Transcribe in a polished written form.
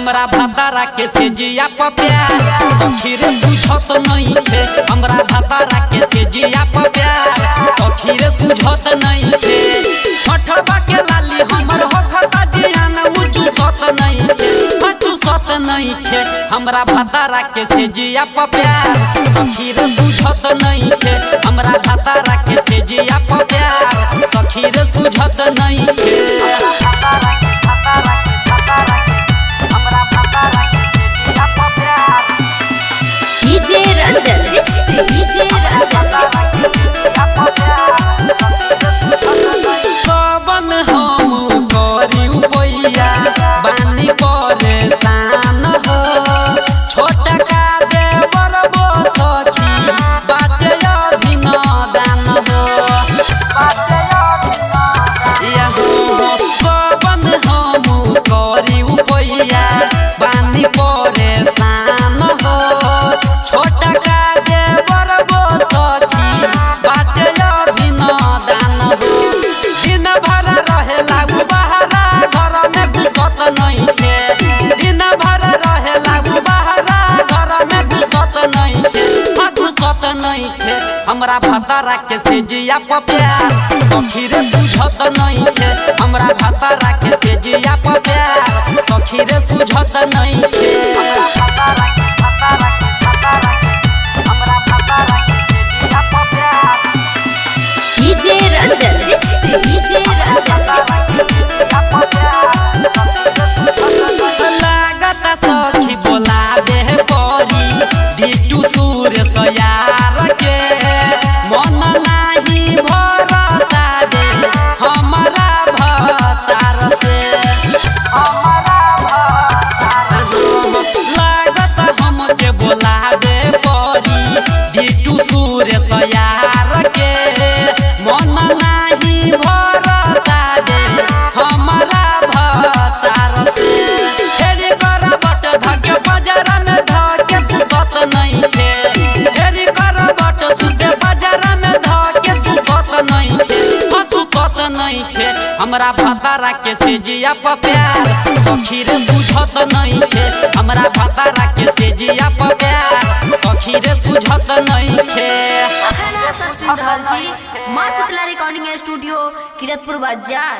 हमरा भतारा के से जिया प प्यार सखी रे सुझत नहीं थे। हमरा भतारा के से जिया प प्यार सखी रे सुझत नहीं थे। होठवा के लाली हमर होठता जियान मुचु सत नहीं थे, मुचु सत नहीं थे। हमरा भतारा के से जिया प प्यार सखी रे सुझत नहीं थे। हमरा भतारा के से जिया प प्यार सखी रे सुझत नहीं थे। डीजे रंजन सबन हम करी उपैया बानी परेशान हो। छोटा का देवर बो सखी बाटे अभिनदान हो। सबन हम करी उपैया बानी परेशान हो। छोटा का देवर बो सखी बाटे अभिनदान हो। दिन भर रहेला उ बहरा घर में घुसत नहीं थे। दिन भर रहेला उ बहरा घर में घुसत नहीं थे, घुसत नहीं थे। हमरा भतारा के से जिया प प्यार सखी रे सुझत नहीं थे। हमरा भतारा के से जिया प प्यार सखी रे सुझत नहीं थे। डीजे रंजन लागता सखी बोलाबे परी बिट्टू सुरेश यार के मन नाही भरता दे हमरा भतार से। लागता हमके बोलाबे परी बिट्टू सुरेश यार के मन नाही भरता दे हमरा भतार से। ढेरी करबट धके बजरा में धके सुतत नहीं थे। ढेरी करबट सुते बजरा में धके सुतत नहीं थे, सुतत नहीं थे। हमरा भतारा के से जिया प प्यार सखी रे सुझत नहीं थे। हमरा भतारा के से जिया प प्यार सखी रे सुझत नहीं थे। माँ शीतला रिकॉर्डिंग स्टूडियो किरतपुर बाजार।